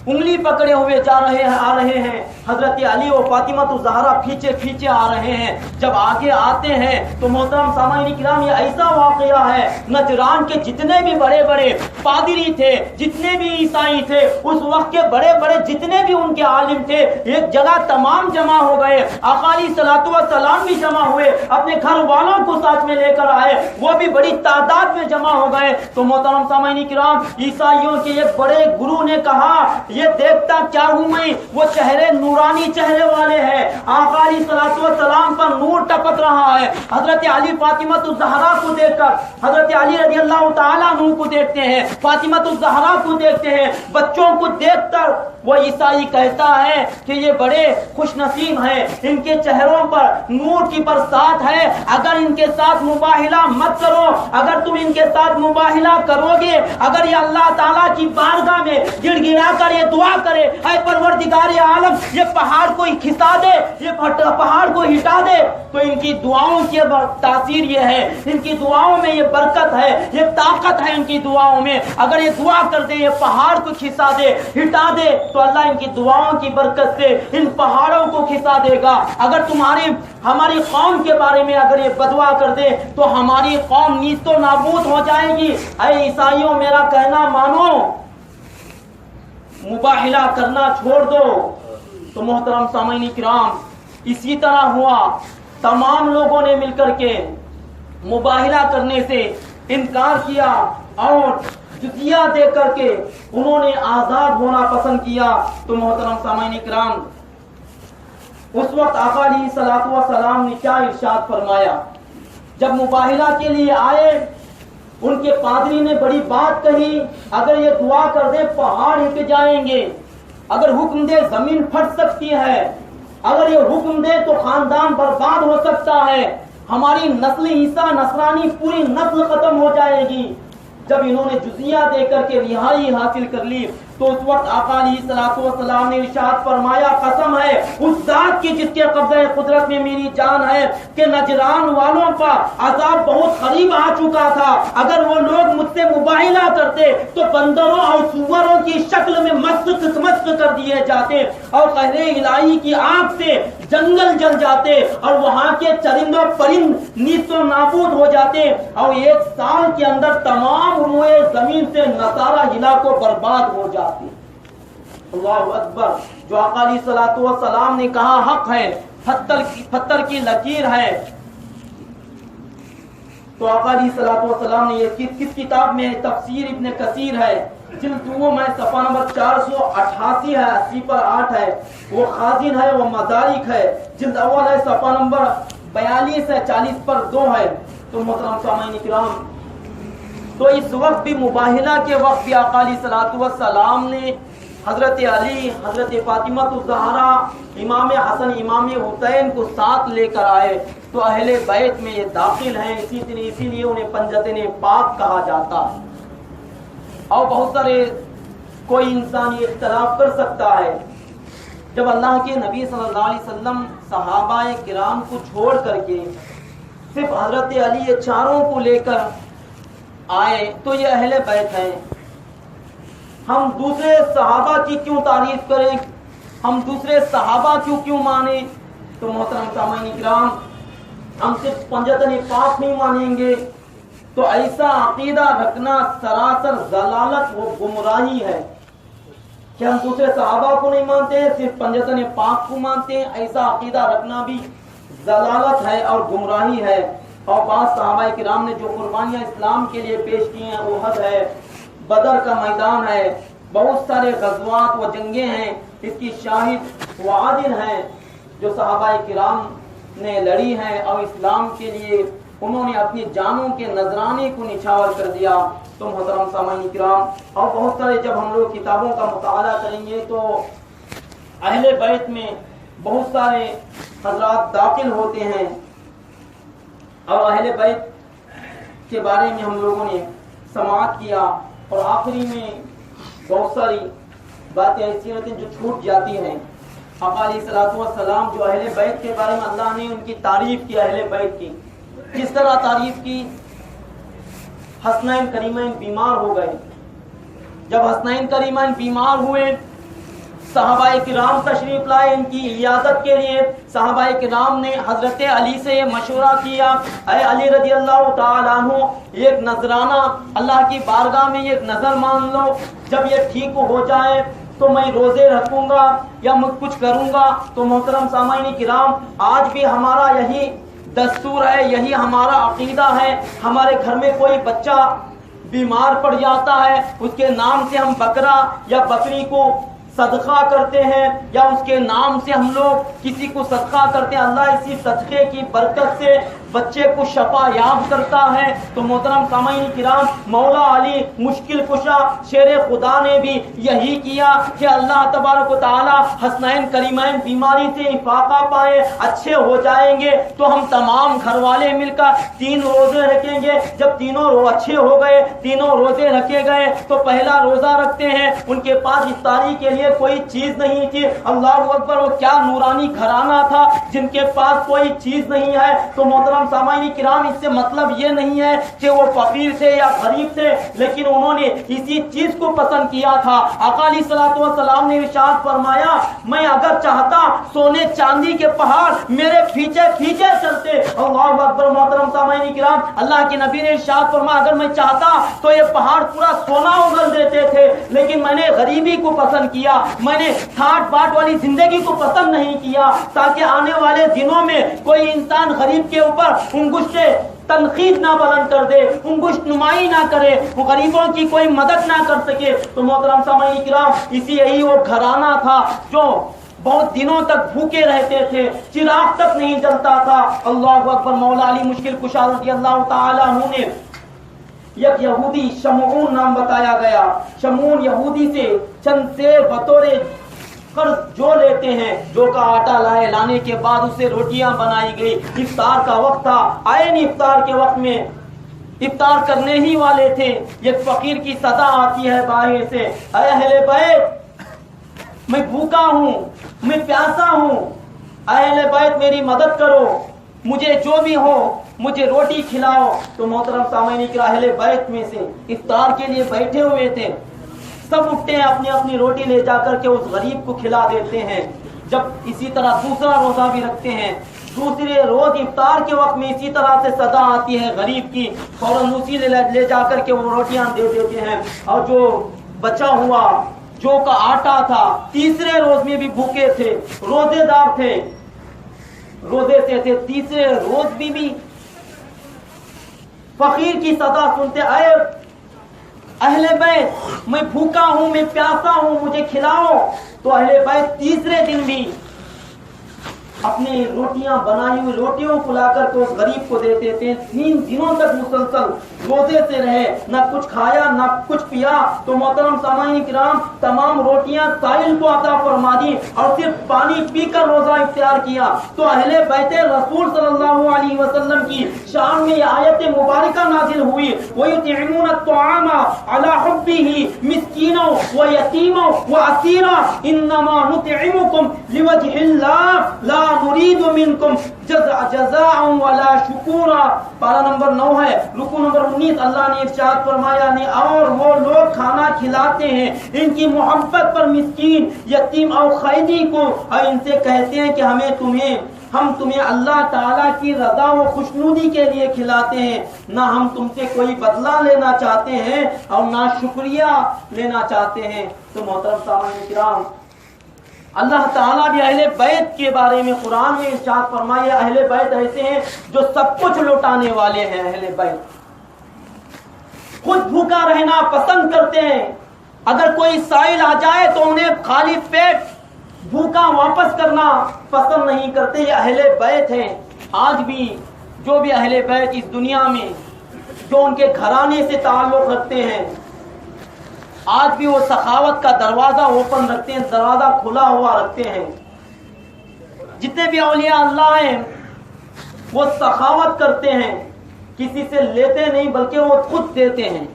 انگلی پکڑے ہوئے آ رہے ہیں، حضرت علی اور فاطمہ الزہرا پیچھے آ رہے ہیں۔ جب آگے آتے ہیں تو محترم سامعین کرام یہ ایسا واقعہ ہے، نجران کے جتنے بھی بڑے بڑے پادری تھے، جتنے بھی عیسائی تھے، اس وقت کے بڑے بڑے جتنے بھی ان کے عالم تھے، ایک جگہ تمام جمع ہو گئے۔ آقا علیہ الصلوۃ والسلام بھی جمع ہوئے، اپنے گھر والوں کو ساتھ میں لے کر آئے، وہ بھی بڑی تعداد میں جمع ہو گئے۔ تو محترم سامعین کرام عیسائیوں کے ایک بڑے گرو نے کہا یہ دیکھتا کیا ہوں میں، وہ چہرے نورانی چہرے والے ہیں، آقا علیہ الصلوۃ والسلام پر نور ٹپک رہا ہے۔ حضرت علی فاطمہ الزہرا کو دیکھ کر، حضرت علی رضی اللہ تعالیٰ عنہ کو دیکھتے ہیں، فاطمہ الزہرا کو دیکھتے ہیں، بچوں کو دیکھ کر وہ عیسائی کہتا ہے کہ یہ بڑے خوش نصیب ہیں، ان کے چہروں پر نور کی برسات ہے، اگر ان کے ساتھ مباہلہ مت کرو، اگر تم ان کے ساتھ مباہلہ کرو گے، اگر یہ اللہ تعالیٰ کی بارگاہ میں گڑ گڑا کر یہ دعا کرے اے پروردگار عالم یہ پہاڑ کو کھسا دے، یہ پہاڑ کو ہٹا دے، تو ان کی دعاؤں کی تاثیر یہ ہے، ان کی دعاؤں میں یہ برکت ہے، یہ طاقت ہے ان کی دعاؤں میں، اگر یہ دعا کر دے یہ پہاڑ کو کھسا دے، ہٹا دے، تو اللہ ان کی دعاؤں کی برکت سے ان پہاڑوں کو کھسا دے گا۔ اگر ہماری قوم کے بارے میں اگر یہ بدعا کر دے تو ہماری قوم نیست و نابود ہو جائے گی۔ اے عیسائیوں میرا کہنا مانو، مباہلہ کرنا چھوڑ دو۔ تو محترم سامعین کرام اسی طرح ہوا، تمام لوگوں نے مل کر کے مباہلہ کرنے سے انکار کیا اور جزیہ دے کر کے انہوں نے آزاد ہونا پسند کیا۔ تو محترم سامعین کرام اس وقت آقا علیہ الصلوۃ والسلام نے کیا ارشاد فرمایا؟ جب مباہلہ کے لیے آئے ان کے پادری نے بڑی بات کہی، اگر یہ دعا کر دے پہاڑ ہٹ جائیں گے، اگر حکم دے زمین پھٹ سکتی ہے، اگر یہ حکم دے تو خاندان برباد ہو سکتا ہے، ہماری نسل عیسیٰ نصرانی پوری نسل ختم ہو جائے گی۔ جب انہوں نے جزیہ دے کر کے رہائی حاصل کر لی تو اس وقت آقا علیہ الصلوۃ والسلام نے ارشاد فرمایا، قسم ہے اس ذات کی جس کے قبضہ قدرت میں میری جان ہے کہ نجران والوں پر عذاب بہت قریب آ چکا تھا، اگر وہ لوگ مجھ سے مباہلہ کرتے تو بندروں اور سوروں کی شکل میں مسخ کر دیے جاتے اور قہر الہی کی آگ سے جنگل جل جاتے اور وہاں کے چرند و پرند نیست و نابود ہو جاتے اور 1 سال کے اندر تمام روئے زمین سے نصارہ ہلا کو برباد ہو جاتے۔ اللہ اکبر! جو آقا علیہ الصلوۃ والسلام نے کہا حق ہے، پتھر کی لکیر ہے۔ تو آقا علیہ الصلوۃ والسلام نے یہ کس کتاب میں؟ تفسیر ابن کثیر ہے، جلد 2 میں صفحہ نمبر 488 ہے، 80 پر 8 ہے، وہ خازن ہے، وہ مدارک ہے، جلد اول ہے، صفحہ نمبر 42 ہے، 40 پر 2 ہے۔ تو محترم سامعین کرام تو اس وقت بھی مباہلہ کے وقت بھی آقا علیہ الصلوۃ والسلام نے حضرت علی، حضرت فاطمہ الزہرا، امام حسن، امام حسین کو ساتھ لے کر آئے تو اہل بیت میں یہ داخل ہیں، اسی لیے انہیں پنجتن پاک کہا جاتا ہے۔ اور بہت سارے کوئی انسان یہ اختلاف کر سکتا ہے، جب اللہ کے نبی صلی اللہ علیہ وسلم صحابہ کرام کو چھوڑ کر کے صرف حضرت علی یہ چاروں کو لے کر آئے تو یہ اہل بیت ہیں، ہم دوسرے صحابہ کی کیوں تعریف کریں، ہم دوسرے صحابہ کیوں مانیں؟ تو محترم سامعین کرام ہم صرف پنجتن پاک نہیں مانیں گے تو ایسا عقیدہ رکھنا سراسر ضلالت و گمراہی ہے۔ کہ ہم دوسرے صحابہ کو نہیں مانتے ہیں، صرف پنجتن پاک کو مانتے ہیں، ایسا عقیدہ رکھنا بھی ضلالت ہے اور گمراہی ہے۔ اور بعض صحابہ کرام نے جو قربانیاں اسلام کے لیے پیش کی ہیں، احد ہے، بدر کا میدان ہے، بہت سارے غزوات و جنگیں ہیں، اس کی شاہد و عادل ہیں جو صحابہ کرام نے لڑی ہیں اور اسلام کے لیے انہوں نے اپنی جانوں کے نذرانے کو نچھاور کر دیا۔ تو محترم سامعین کرام، اور بہت سارے جب ہم لوگ کتابوں کا مطالعہ کریں گے تو اہل بیت میں بہت سارے حضرات داخل ہوتے ہیں، اور اہل بیت کے بارے میں ہم لوگوں نے سماعت کیا، اور آخری میں بہت ساری باتیں ایسی ہوتی ہیں جو چھوٹ جاتی ہیں۔ آقا علیہ الصلوۃ والسلام جو اہل بیت کے بارے میں اللہ نے ان کی تعریف کی، اہل بیت کی کس طرح تعریف کی؟ حسنین کریمین بیمار ہو گئے، جب حسنین کریمین بیمار ہوئے، صحابہ کرام تشریف لائے ان کی عیادت کے لیے۔ صحابہ کرام نے حضرت علی سے یہ مشورہ کیا، اے علی رضی اللہ تعالیٰ عنہ، ایک نذرانہ اللہ کی بارگاہ میں ایک نظر مان لو، جب یہ ٹھیک ہو جائے تو میں روزے رکھوں گا یا میں کچھ کروں گا۔ تو محترم سامعین کرام، آج بھی ہمارا یہی دستور ہے، یہی ہمارا عقیدہ ہے۔ ہمارے گھر میں کوئی بچہ بیمار پڑ جاتا ہے، اس کے نام سے ہم بکرا یا بکری کو صدقہ کرتے ہیں، یا اس کے نام سے ہم لوگ کسی کو صدقہ کرتے ہیں، اللہ اسی صدقے کی برکت سے بچے کو شفا یاب کرتا ہے۔ تو محترم سامعین کرام، مولا علی مشکل کشا شیر خدا نے بھی یہی کیا کہ اللہ تبارک و تعالی حسنین کریمین بیماری سے افاقہ پائے، اچھے ہو جائیں گے تو ہم تمام گھر والے مل کر 3 روزے رکھیں گے۔ جب تینوں اچھے ہو گئے، تینوں روزے رکھے گئے تو پہلا روزہ رکھتے ہیں، ان کے پاس افطاری کے لیے کوئی چیز نہیں تھی۔ اللہ اکبر، وہ کیا نورانی گھرانہ تھا جن کے پاس کوئی چیز نہیں ہے۔ تو محترم سامعین کرام، اس سے مطلب یہ نہیں ہے کہ وہ فقیر تھے یا غریب تھے، لیکن انہوں نے اسی چیز کو پسند کیا تھا۔ آقا علیہ الصلوۃ والسلام نے ارشاد فرمایا، میں اگر چاہتا سونے چاندی کے پہاڑ میرے پیچھے پیچھے چلتے۔ اللہ اکبر، محترم سامعین کرام، اللہ کے نبی نے ارشاد فرمایا اگر میں چاہتا تو یہ پہاڑ پورا سونا اگل دیتے تھے، لیکن میں نے غریبی کو پسند کیا، میں نے ٹھاٹ باٹ والی زندگی کو پسند نہیں کیا، تاکہ آنے والے دنوں میں کوئی انسان غریب کے اوپر انگشت تنقید نہ بلند کر دے، انگشت نمائی نہ کرے، وہ غریبوں کی کوئی مدد نہ کر سکے۔ تو محترم سامعین کرام، اسی یہی وہ گھرانہ تھا جو بہت دنوں تک بھوکے رہتے تھے، چراغ تک نہیں جلتا تھا۔ اللہ اکبر، مولا علی مشکل کشا رضی اللہ تعالیٰ عنہ نے ایک یہودی شمعون نام بتایا گیا، شمعون یہودی سے چند سے بطور قرض جو لیتے ہیں، جو کا آٹا لانے کے بعد اسے روٹیاں بنائی گئی۔ افطار کا وقت تھا، عین افطار کے وقت میں افطار کرنے ہی والے تھے، ایک فقیر کی صدا آتی ہے باہر سے، اے اہل بیت میں بھوکا ہوں، میں پیاسا ہوں، اہل بیت میری مدد کرو، مجھے جو بھی ہو مجھے روٹی کھلاؤ۔ تو محترم سامعین کرام، اہل بیت میں سے افطار کے لیے بیٹھے ہوئے تھے، سب اٹھتے ہیں، اپنی اپنی روٹی لے جا کر کے اس غریب کو کھلا دیتے ہیں۔ جب اسی طرح دوسرا روزہ بھی رکھتے ہیں، دوسرے روز افطار کے وقت میں اسی طرح سے صدا آتی ہے غریب کی، فوراً اسی لے جا کر کے وہ روٹیاں دے دیتے ہیں۔ اور جو بچا ہوا جو کا آٹا تھا، تیسرے روز میں بھی بھوکے تھے، روزے دار تھے، روزے سے تھے، تیسرے روز بھی فقیر کی صدا سنتے، اے اہل بیت میں بھوکا ہوں، میں پیاسا ہوں، مجھے کھلاؤ۔ تو اہل بیت تیسرے دن بھی اپنی روٹیاں بنائی ہوئی روٹیوں کو لا کر کے اس غریب کو دیتے تھے۔ 3 دنوں تک مسلسل روزے سے رہے، نہ کچھ کھایا نہ کچھ پیا۔ تو محترم سامعین کرام، تمام روٹیاں سائل کو عطا فرما دی اور صرف پانی پی کر روزہ اختیار کیا۔ تو اہل بیت رسول صلی اللہ علیہ وسلم کی شان میں یہ آیت مبارکہ نازل ہوئی، وَيُطْعِمُونَ الطَّعَامَ عَلَى حُبِّهِ مِسْكِينًا وَيَتِيمًا وَأَسِيرًا إِنَّمَا نُطْعِمُكُمْ لِوَجْهِ اللَّهِ لَا نُرِيدُ مِنكُمْ جزاء ولا شکورا۔ پارہ نمبر 9 ہے، رکوع نمبر 19، اللہ نے ارشاد فرمایا نے اور وہ لوگ کھانا کھلاتے ہیں ان کی محبت پر مسکین، یتیم اور قیدی کو، اور ان سے کہتے ہیں کہ ہم تمہیں اللہ تعالیٰ کی رضا و خوشنودی کے لیے کھلاتے ہیں، نہ ہم تم سے کوئی بدلہ لینا چاہتے ہیں اور نہ شکریہ لینا چاہتے ہیں۔ تو محترم سامعین کرام، اللہ تعالیٰ بھی اہل بیت کے بارے میں قرآن میں ارشاد فرمائے، اہل بیت ایسے ہیں جو سب کچھ لوٹانے والے ہیں۔ اہل بیت خود بھوکا رہنا پسند کرتے ہیں، اگر کوئی سائل آ جائے تو انہیں خالی پیٹ بھوکا واپس کرنا پسند نہیں کرتے۔ یہ اہل بیت ہیں۔ آج بھی جو بھی اہل بیت اس دنیا میں جو ان کے گھرانے سے تعلق رکھتے ہیں، آج بھی وہ سخاوت کا دروازہ اوپن رکھتے ہیں، دروازہ کھلا ہوا رکھتے ہیں۔ جتنے بھی اولیاء اللہ ہیں وہ سخاوت کرتے ہیں، کسی سے لیتے نہیں بلکہ وہ خود دیتے ہیں۔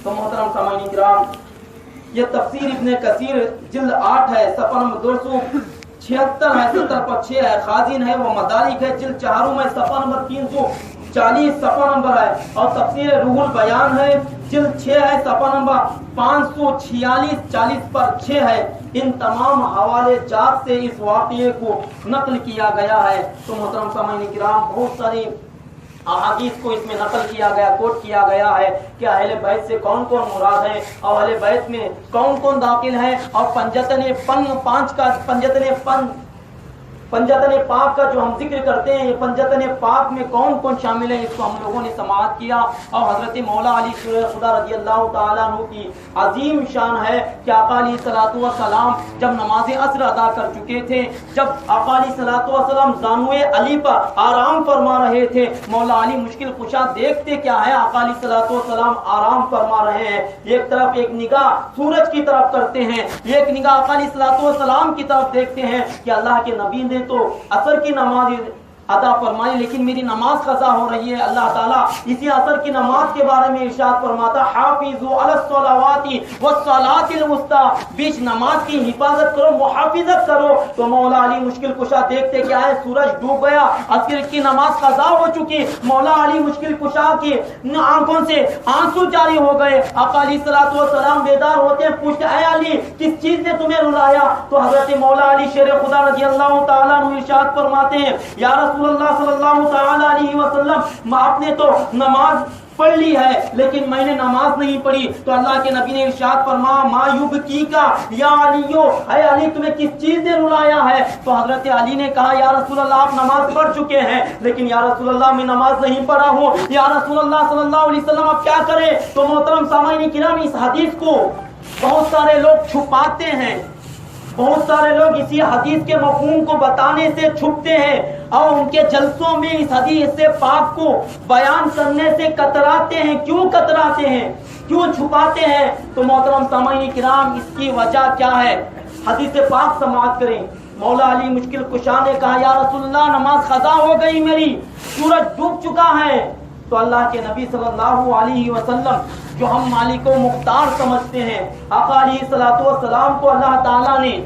تو محترم سامعین کرام، یہ تفسیر ابن کثیر جلد 8 ہے، صفحہ نمبر 276 ہے، 70/6 ہے، خازن ہے وہ مدارک ہے جلد 4 میں صفحہ نمبر 340 صفحہ نمبر ہے، اور تفسیر روح البیان ہے جلد 6 ہے، صفحہ نمبر 546 40/6 ہے۔ ان تمام حوالے جات سے اس واقعے کو نقل کیا گیا ہے۔ تو محترم سامعین کرام، بہت ساری احادیث کو اس میں نقل کیا گیا، کوٹ کیا گیا ہے کہ اہل بیت سے کون کون مراد ہے اور اہل بیت میں کون کون داخل ہے، اور پنجتن پاک کا جو ہم ذکر کرتے ہیں، یہ پنجتن پاک میں کون کون شامل ہے، اس کو ہم لوگوں نے سماعت کیا۔ اور حضرت مولا علی شیر خدا رضی اللہ تعالیٰ عنہ کی عظیم شان ہے کہ آقا علیہ الصلوۃ والسلام جب نماز عصر ادا کر چکے تھے، جب آقا علیہ الصلوۃ والسلام زانوئے علی پر آرام فرما رہے تھے، مولا علی مشکل کشا دیکھتے کیا ہے، آقا علیہ الصلوۃ والسلام آرام فرما رہے ہیں، ایک طرف ایک نگاہ سورج کی طرف کرتے ہیں، ایک نگاہ آقا علیہ الصلوۃ والسلام کی طرف دیکھتے ہیں کہ اللہ کے نبی نے تو عصر کی نماز ادا فرمائی، لیکن میری نماز قضا ہو رہی ہے۔ اللہ تعالیٰ اسی عصر کی نماز کے بارے میں ارشاد فرماتا، حافظوا علی الصلوات والصلاۃ الوسطی، بیچ نماز کی حفاظت کرو، محافظت کرو۔ تو مولا علی مشکل کشا دیکھتے کیا ہے، سورج ڈوب گیا، عصر کی نماز قضا ہو چکی، مولا علی مشکل کشا کی آنکھوں سے آنسو جاری ہو گئے۔ آقا علیہ الصلوۃ والسلام بیدار ہوتے ہیں، پوچھتے اے علی کس چیز نے تمہیں رلایا؟ تو حضرت مولا علی شیر خدا رضی اللہ تعالیٰ عنہ ارشاد فرماتے ہیں، یا رسول اللہ صلی اللہ تعالی علیہ وسلم، آپ نے تو نماز پڑھ لی ہے لیکن میں نے نماز نہیں پڑھی۔ تو اللہ کے نبی نے ارشاد فرمایا، ما یبکیکا یا علیو، اے علی تمہیں کس چیز نے رلایا ہے؟ تو حضرت علی نے کہا، یا رسول اللہ آپ نماز پڑھ چکے ہیں لیکن یا رسول اللہ میں نماز نہیں پڑھا ہوں، یا رسول اللہ صلی اللہ علیہ وسلم آپ کیا کریں؟ تو محترم سامعین کرام، اس حدیث کو بہت سارے لوگ چھپاتے ہیں، بہت سارے لوگ اسی حدیث کے مفہوم کو بتانے سے چھپتے ہیں اور ان کے جلسوں میں اس حدیث سے پاک کو بیان کرنے سے کتراتے ہیں۔ کیوں کتراتے ہیں، کیوں چھپاتے ہیں؟ تو محترم سامعین کرام، اس کی وجہ کیا ہے؟ حدیث پاک سماعت کریں۔ مولا علی مشکل کشا نے کہا، یا رسول اللہ نماز قضا ہو گئی میری، سورج ڈوب چکا ہے۔ تو اللہ کے نبی صلی اللہ علیہ وسلم جو ہم مالک و مختار سمجھتے ہیں، آقا علیہ الصلوۃ والسلام کو اللہ تعالیٰ نے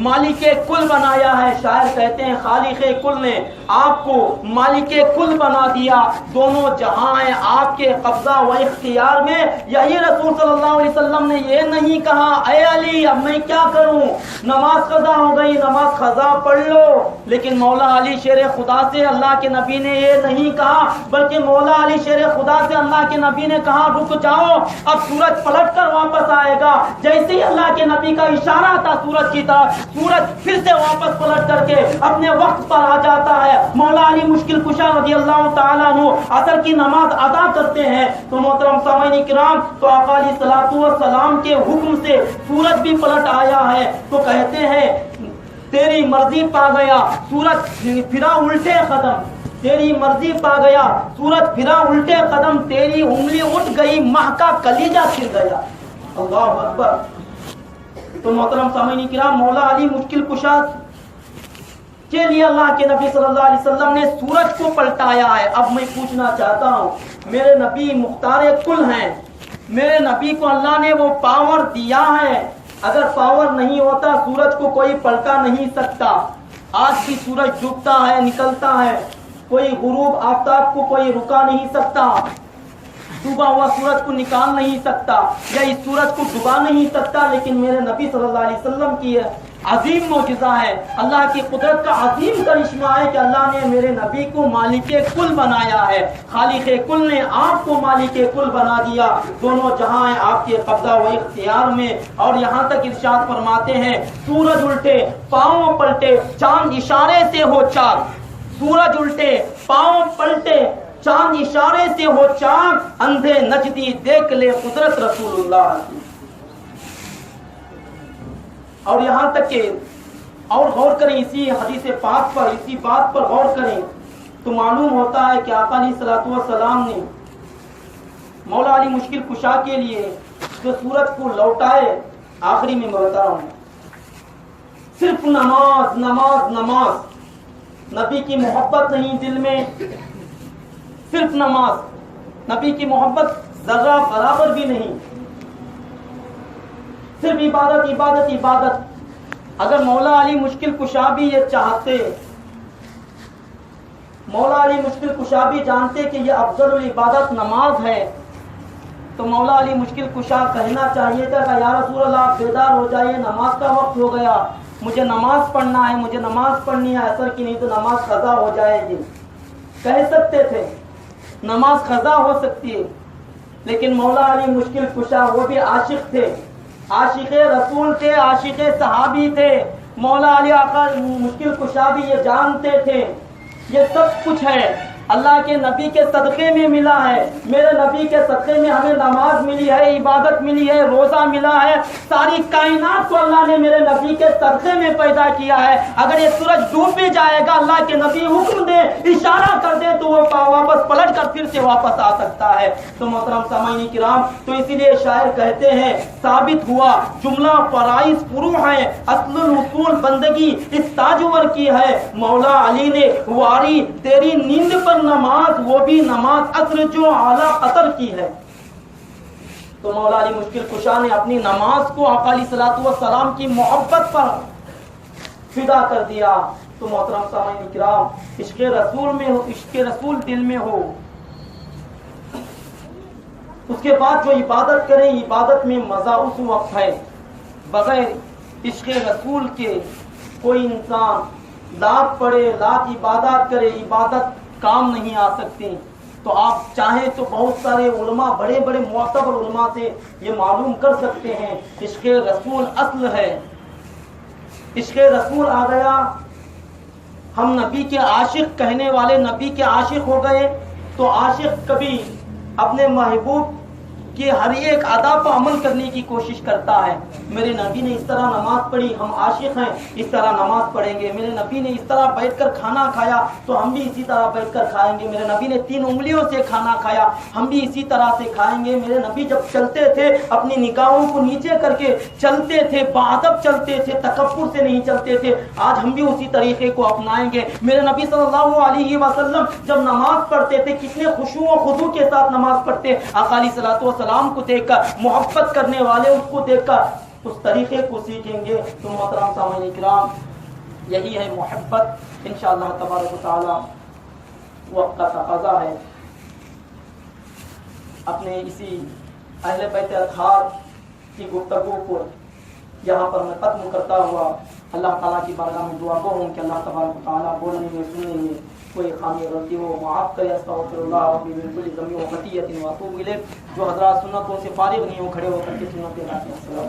مالک کل بنایا ہے۔ شاعر کہتے ہیں خالق کل نے آپ کو مالک کل بنا دیا، دونوں جہاں ہیں آپ کے قبضہ و اختیار میں۔ یہی رسول صلی اللہ علیہ وسلم نے یہ نہیں کہا، اے علی اب میں کیا کروں، نماز قضا ہو گئی، نماز قضا پڑھ لو، لیکن مولا علی شیر خدا سے اللہ کے نبی نے یہ نہیں کہا، بلکہ مولا علی شیر خدا سے اللہ کے نبی نے کہا، رک جاؤ اب سورج پلٹ کر واپس آئے گا۔ جیسے ہی اللہ کے نبی کا اشارہ تھا سورج کی طرف، سورج پھر سے واپس پلٹ کر کے اپنے وقت پر آ جاتا ہے۔ مولا علی مشکل کشا رضی اللہ تعالیٰ عنہ عصر کی نماز ادا کرتے ہیں۔ تو محترم سامعین کرام، تو آقا علیہ الصلوۃ والسلام کے حکم سے سورج بھی پلٹ آیا ہے۔ تو کہتے ہیں تیری مرضی پا گیا، سورج پھرا الٹے قدم، تیری مرضی پا گیا، سورج پھرا الٹے قدم، تیری انگلی اٹھ گئی، ماہ کا کلیجہ پھر گیا۔ اللہ اکبر۔ تو محترم سامعین کرام، مولا علی مشکل کشا کے لیے اللہ کے نبی صلی اللہ علیہ وسلم نے سورج کو پلٹایا ہے۔ اب میں پوچھنا چاہتا ہوں، میرے نبی مختار کل ہیں، میرے نبی کو اللہ نے وہ پاور دیا ہے، اگر پاور نہیں ہوتا سورج کو کوئی پلٹا نہیں سکتا۔ آج بھی سورج ڈوبتا ہے، نکلتا ہے، کوئی غروب آفتاب کو کوئی رکا نہیں سکتا، ڈوبا ہوا سورج کو نکال نہیں سکتا، یا اس سورج کو ڈبا نہیں سکتا، لیکن میرے نبی صلی اللہ علیہ وسلم کی عظیم معجزہ ہے، اللہ کی قدرت کا عظیم کرشمہ ہے کہ اللہ نے میرے نبی کو مالک کل بنایا ہے، خالق کل نے آپ کو مالک کل بنا دیا، دونوں جہاں ہیں آپ کے قبضہ و اختیار میں۔ اور یہاں تک ارشاد فرماتے ہیں سورج الٹے پاؤں پلٹے چاند اشارے سے ہو چاک، سورج الٹے پاؤں پلٹے چاند اشارے سے ہو چاک، اندھے نجدی دیکھ لے قدرت رسول اللہ کی۔ اور یہاں تک کہ اور غور کریں اسی حدیث پاک پر، اسی بات پر غور کریں تو معلوم ہوتا ہے کہ آقا علیہ الصلوۃ والسلام نے مولا علی مشکل کشا کے لیے جو سورج کو لوٹائے، آخری میں بتا رہا ہوں، صرف نماز نماز نماز، نبی کی محبت نہیں دل میں، صرف نماز، نبی کی محبت ذرہ برابر بھی نہیں، صرف عبادت عبادت عبادت۔ اگر مولا علی مشکل کشا بھی یہ چاہتے، مولا علی مشکل کشا بھی جانتے کہ یہ افضل العبادت نماز ہے، تو مولا علی مشکل کشا کہنا چاہیے تھا کہ یا رسول اللہ آپ بیدار ہو جائیے، نماز کا وقت ہو گیا، مجھے نماز پڑھنا ہے، مجھے نماز پڑھنی ہے عصر کی، نہیں تو نماز قضا ہو جائے گی، کہہ سکتے تھے، نماز قضا ہو سکتی ہے۔ لیکن مولا علی مشکل کشا وہ بھی عاشق تھے، عاشق رسول تھے، عاشق صحابی تھے، مولا علی آقا مشکل کشا بھی یہ جانتے تھے یہ سب کچھ ہے اللہ کے نبی کے صدقے میں ملا ہے، میرے نبی کے صدقے میں ہمیں نماز ملی ہے، عبادت ملی ہے، روزہ ملا ہے، ساری کائنات کو اللہ نے میرے نبی کے صدقے میں پیدا کیا ہے۔ اگر یہ سورج ڈوب بھی جائے گا، اللہ کے نبی حکم دے، اشارہ کر دے تو وہ واپس پلٹ کر پھر سے واپس آ سکتا ہے۔ تو محترم سامعین کرام، تو اسی لیے شاعر کہتے ہیں ثابت ہوا جملہ فرائض فروع ہے، اصل الاصول بندگی اس تاجور کی ہے، مولا علی نے واری تیری نیند پر نماز، وہ بھی نماز عصر جو اعلیٰ قطر کی ہے۔ تو مولا علی مشکل کشا نے اپنی نماز کو آقا علیہ الصلوۃ والسلام کی محبت پر فدا کر دیا۔ تو محترم سامعین کرام، عشق رسول میں ہو، عشق رسول دل میں ہو، اس کے بعد جو عبادت کریں، عبادت میں مزہ اس وقت ہے۔ بغیر عشق رسول کے کوئی انسان لاکھ پڑھے، لاکھ عبادت کرے، عبادت کام نہیں آ سکتی۔ تو آپ چاہیں تو بہت سارے علماء، بڑے بڑے معتبر علماء سے یہ معلوم کر سکتے ہیں، عشق رسول اصل ہے۔ عشق رسول آ گیا، ہم نبی کے عاشق کہنے والے نبی کے عاشق ہو گئے، تو عاشق کبھی اپنے محبوب کہ ہر ایک ادا پر عمل کرنے کی کوشش کرتا ہے۔ میرے نبی نے اس طرح نماز پڑھی، ہم عاشق ہیں، اس طرح نماز پڑھیں گے۔ میرے نبی نے اس طرح بیٹھ کر کھانا کھایا تو ہم بھی اسی طرح بیٹھ کر کھائیں گے۔ میرے نبی نے 3 انگلیوں سے کھانا کھایا، ہم بھی اسی طرح سے کھائیں گے۔ میرے نبی جب چلتے تھے اپنی نگاہوں کو نیچے کر کے چلتے تھے، باادب چلتے تھے، تکبر سے نہیں چلتے تھے۔ آج ہم بھی اسی طریقے کو اپنائیں گے۔ میرے نبی صلی اللہ علیہ وسلم جب نماز پڑھتے تھے کتنے خشوع و خضوع کے ساتھ نماز پڑھتے، آقا علیہ الصلوۃ والسلام کو دیکھ کر، محبت کرنے والے اس کو دیکھ کر اس طریقے کو سیکھیں گے۔ تو محترم سامعین کرام، یہی ہے محبت۔ انشاءاللہ تبارک و تعالی وقت کا تقاضا ہے، اپنے اسی اہل بیت اطہار کی گفتگو کو یہاں پر میں ختم کرتا ہوا اللہ تعالیٰ کی بارگاہ میں دعا گو ہوں کہ اللہ تبارک و تعالیٰ بولنے میں، سننے میں کوئی خامی غلطی ہو معاف کرے۔ استغفر اللہ ربی من کل ذنب و خطیۃ واتوب الیہ۔ جو حضرات سنتوں سے فارغ نہیں ہو، کھڑے ہو کر کے سنت ادا کریں۔ السلام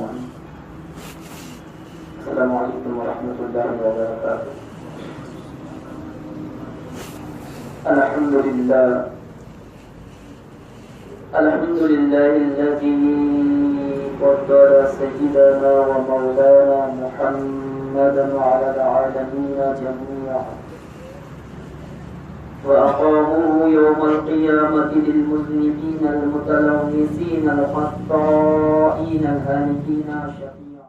علیکم۔ السلام علیکم ورحمۃ اللہ وبرکاتہ۔ الحمد للہ الذی فضل سیدنا ومولانا محمدا علی العالمین جميعا وأقاموه يوم القيامة للمذنبين المتلوثين الخطائين الهالكين